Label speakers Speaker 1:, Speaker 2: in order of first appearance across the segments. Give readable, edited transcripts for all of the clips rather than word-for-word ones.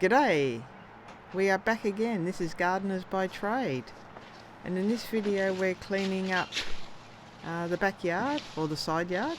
Speaker 1: G'day! We are back again. This is Gardeners by Trade, and in this video we're cleaning up the backyard or the side yard,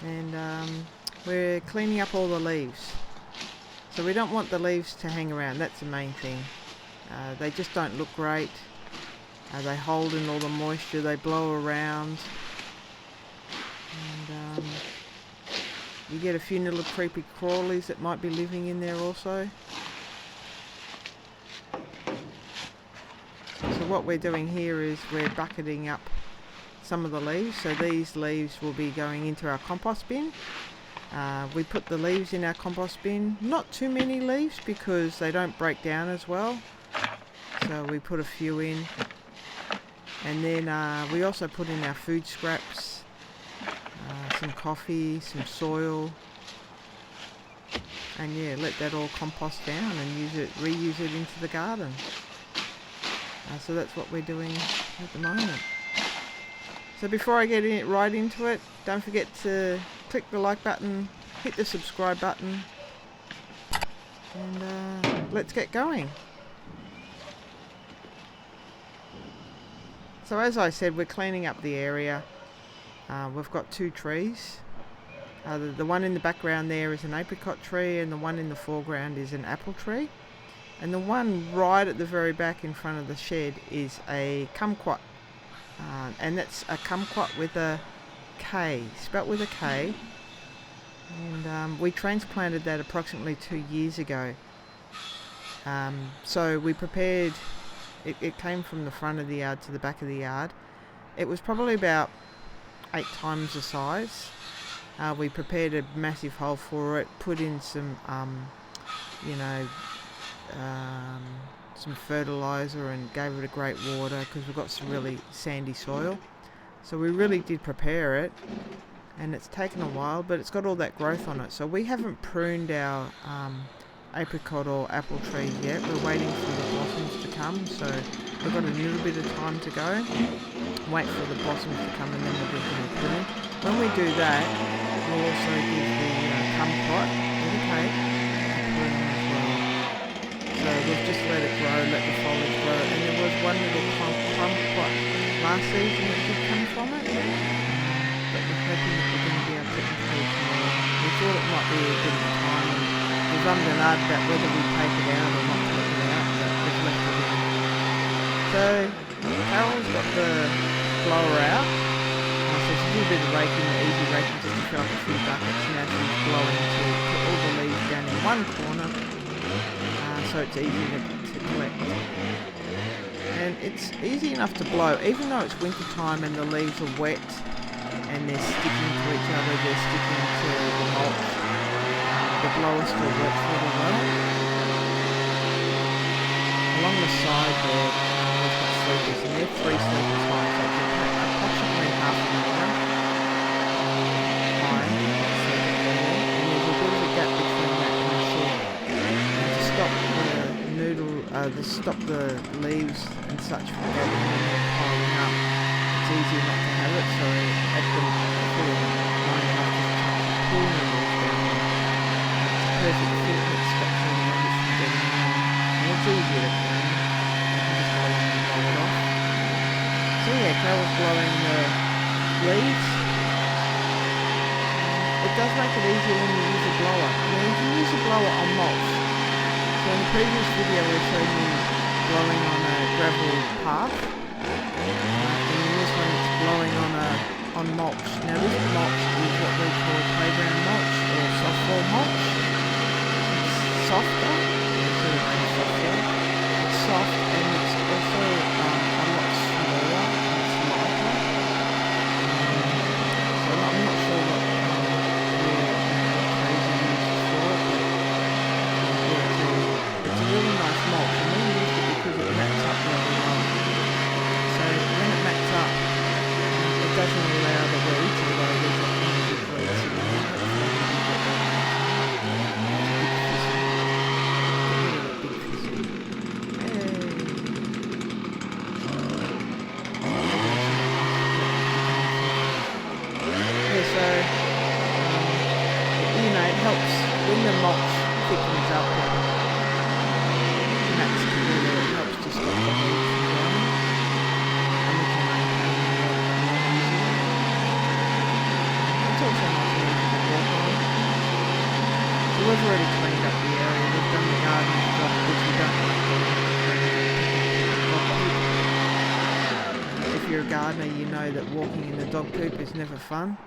Speaker 1: and we're cleaning up all the leaves. So we don't want the leaves to hang around, that's the main thing. They just don't look great. They hold in all the moisture, they blow around, and you get a few little creepy crawlies that might be living in there also. So what we're doing here is we're bucketing up some of the leaves. So these leaves will be going into our compost bin. We put the leaves in our compost bin. Not too many leaves because they don't break down as well. So we put a few in. And then we also put in our food scraps, some coffee, some soil. And yeah, let that all compost down and reuse it into the garden. So that's what we're doing at the moment. So before I get right into it, don't forget to click the like button, hit the subscribe button, and let's get going. So as I said, we're cleaning up the area. We've got two trees. The one in the background there is an apricot tree, and the one in the foreground is an apple tree. And the one right at the very back in front of the shed is a kumquat. And that's a kumquat with a K, spelt with a K. And we transplanted that approximately 2 years ago. So we prepared, it came from the front of the yard to the back of the yard. It was probably about 8 times the size. We prepared a massive hole for it, put in some, some fertilizer and gave it a great water because we've got some really sandy soil. So we really did prepare it, and it's taken a while, but it's got all that growth on it. So we haven't pruned our apricot or apple trees yet. We're waiting for the blossoms to come, so we've got a little bit of time to go. Wait for the blossoms to come and then we'll give them a prune. When we do that, we'll also give the kumquat with a K a prune as well. So we've just let it grow, let the foliage grow, and there was one little kumquat last season that did come from it, but we're hoping that we're going to be able to include more. We thought it might be a bit of time, and we've ummed and ahed about whether we take it out or not take it out, but we've left it in. So Carol's got the blower out, so she did a bit of raking, easy raking, just to fill up a few buckets. Now she's blowing to put all the leaves down in one corner, so it's easy to collect. And it's easy enough to blow, even though it's winter time and the leaves are wet and they're sticking to each other, they're sticking to the mulch. The blower still works really well. Along the side there, we've got sleepers, and they're 3 sleepers high, so it's approximately half an hour high, and there's a bit of a gap between that and the shed. And to stop the leaves and such from getting in and piling up, it's easier not to have it, so at the full line enough to pull noodles down there. It's a perfect fit, and it stops all the rubbish from getting in there, and it's easier to clean. You can just go along and blow it off. So yeah, Carol's blowing the leaves. It does make it easier when you use a blower. Now you can use a blower on mulch. So in the previous video we showed you blowing on a gravel path, and in this one it's blowing on mulch. Now this mulch is what we call playground mulch or softball mulch. It's softer, it's soft, and it's also a lot smaller and it's lighter. So I'm not sure what trees are used for it, but it's a really nice mulch, and we use it because it mats up really well. So when it mats up, it doesn't allow the weeds, although there's a big weeds in there. thickens up and that's together. It helps to stop the leaves from growing, and we can maintain it a lot easier. It's also nice and easy to walk on. So we've already cleaned up the area. We've done the gardener's job, which we don't like doing. If you're a gardener, you know that walking in the dog poop is never fun.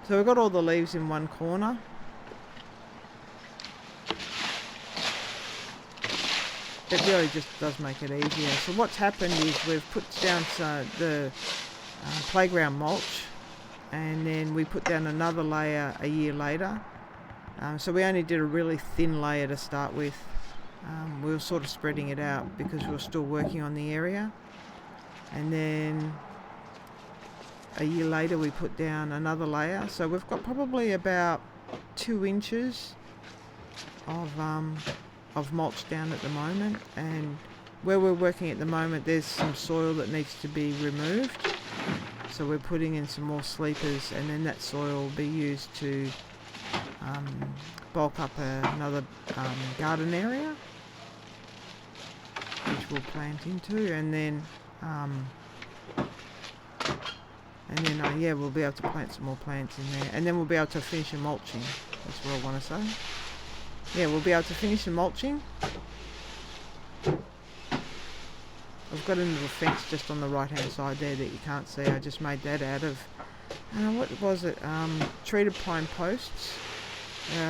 Speaker 1: So we've got all the leaves in one corner. It really just does make it easier. So what's happened is we've put down the playground mulch, and then we put down another layer a year later. So we only did a really thin layer to start with. We were sort of spreading it out because we were still working on the area. And then a year later we put down another layer. So we've got probably about 2 inches of mulch down at the moment. And where we're working at the moment, there's some soil that needs to be removed. So we're putting in some more sleepers, and then that soil will be used to bulk up another garden area, which we'll plant into, and then yeah, we'll be able to plant some more plants in there, and then we'll be able to finish the mulching. That's what I want to say. Yeah, we'll be able to finish the mulching. I've got a little fence just on the right hand side there that you can't see. I just made that out of what was it? Treated pine posts.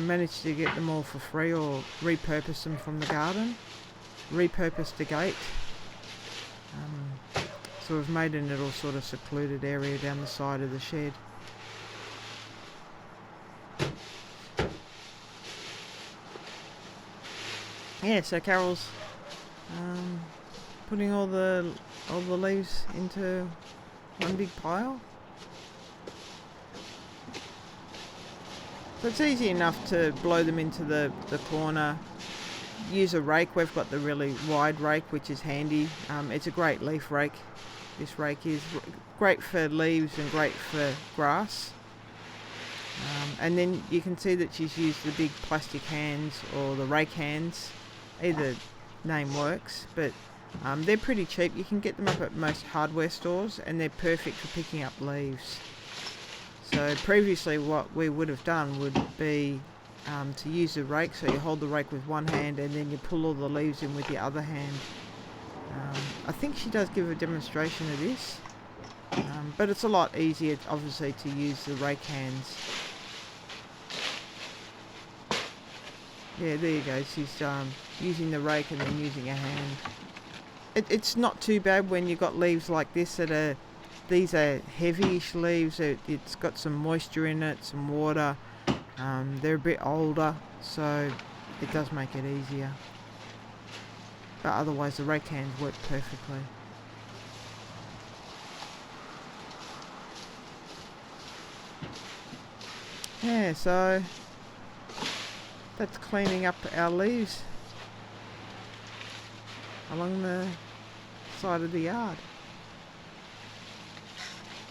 Speaker 1: Managed to get them all for free, or repurpose them from the garden. Repurposed the gate. So we've made a little sort of secluded area down the side of the shed. Yeah, so Carol's putting all the leaves into one big pile. So it's easy enough to blow them into the corner. Use a rake. We've got the really wide rake, which is handy. It's a great leaf rake. This rake is great for leaves and great for grass. And then you can see that she's used the big plastic hands or the rake hands. Either name works, but they're pretty cheap. You can get them up at most hardware stores, and they're perfect for picking up leaves. So previously what we would have done would be to use the rake. So you hold the rake with one hand and then you pull all the leaves in with the other hand. I think she does give a demonstration of this, but it's a lot easier obviously to use the rake hands. Yeah, there you go. She's using the rake and then using a hand. It's not too bad when you've got leaves like this that are, these are heavyish leaves. It's got some moisture in it, some water. They're a bit older, so it does make it easier. But otherwise the rake hands work perfectly. Yeah, so that's cleaning up our leaves along the side of the yard.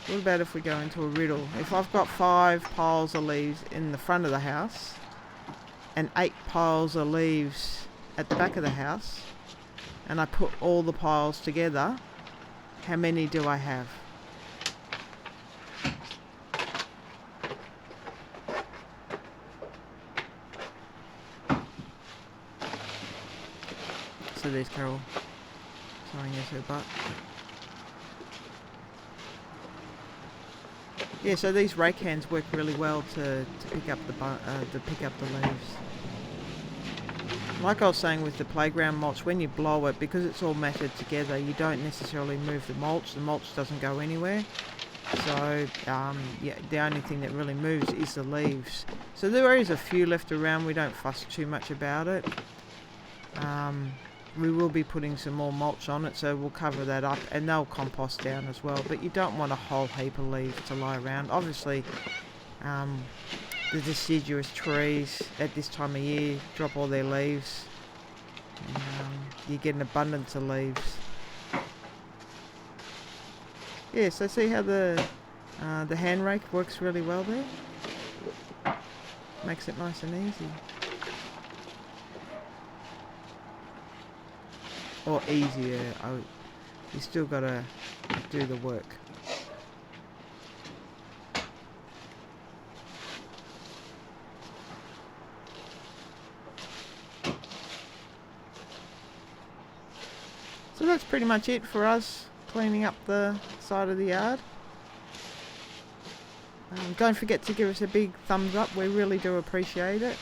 Speaker 1: What about if we go into a riddle? If I've got 5 piles of leaves in the front of the house and 8 piles of leaves at the back of the house, and I put all the piles together, how many do I have? So there's Carol showing us her butt. Yeah, so these rake hands work really well to pick up the leaves. Like I was saying with the playground mulch, when you blow it, because it's all matted together, you don't necessarily move the mulch. The mulch doesn't go anywhere. So yeah, the only thing that really moves is the leaves. So there is a few left around. We don't fuss too much about it. We will be putting some more mulch on it, so we'll cover that up, and they'll compost down as well. But you don't want a whole heap of leaves to lie around. Obviously, the deciduous trees at this time of year drop all their leaves. And, you get an abundance of leaves. Yeah, so see how the hand rake works really well there? Makes it nice and easy. Or easier. You still gotta do the work. So that's pretty much it for us cleaning up the side of the yard. Don't forget to give us a big thumbs up, we really do appreciate it.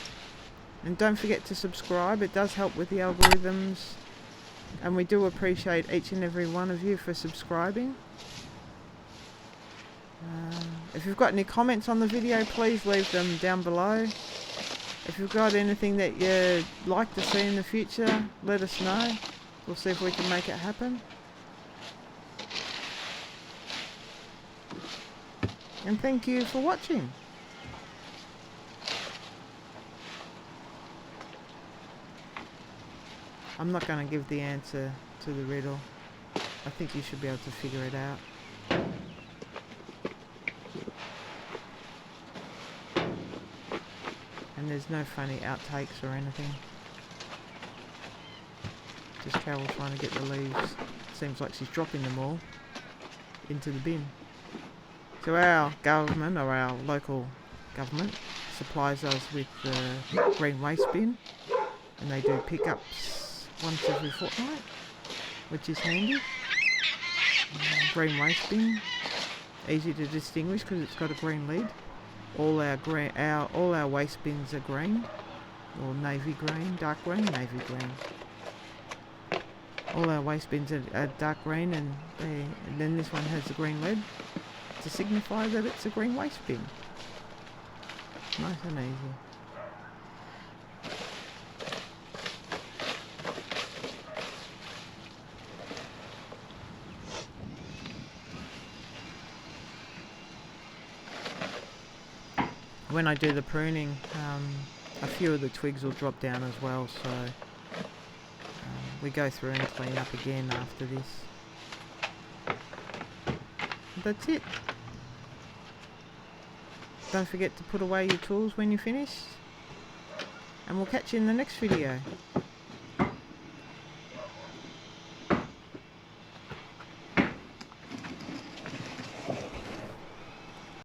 Speaker 1: And don't forget to subscribe, it does help with the algorithms. And we do appreciate each and every one of you for subscribing. If you've got any comments on the video, please leave them down below. If you've got anything that you'd like to see in the future, let us know. We'll see if we can make it happen. And thank you for watching. I'm not going to give the answer to the riddle. I think you should be able to figure it out. And there's no funny outtakes or anything. Just Carol trying to get the leaves. Seems like she's dropping them all into the bin. So our government, or our local government, supplies us with the green waste bin. And they do pickups once every fortnight, which is handy. Green waste bin, easy to distinguish because it's got a green lid. All our waste bins are green, or navy green, dark green, navy green. All our waste bins are dark green, and then this one has a green lid to signify that it's a green waste bin. Nice and easy. When I do the pruning, a few of the twigs will drop down as well, so we go through and clean up again after this. That's it. Don't forget to put away your tools when you're finished, and we'll catch you in the next video.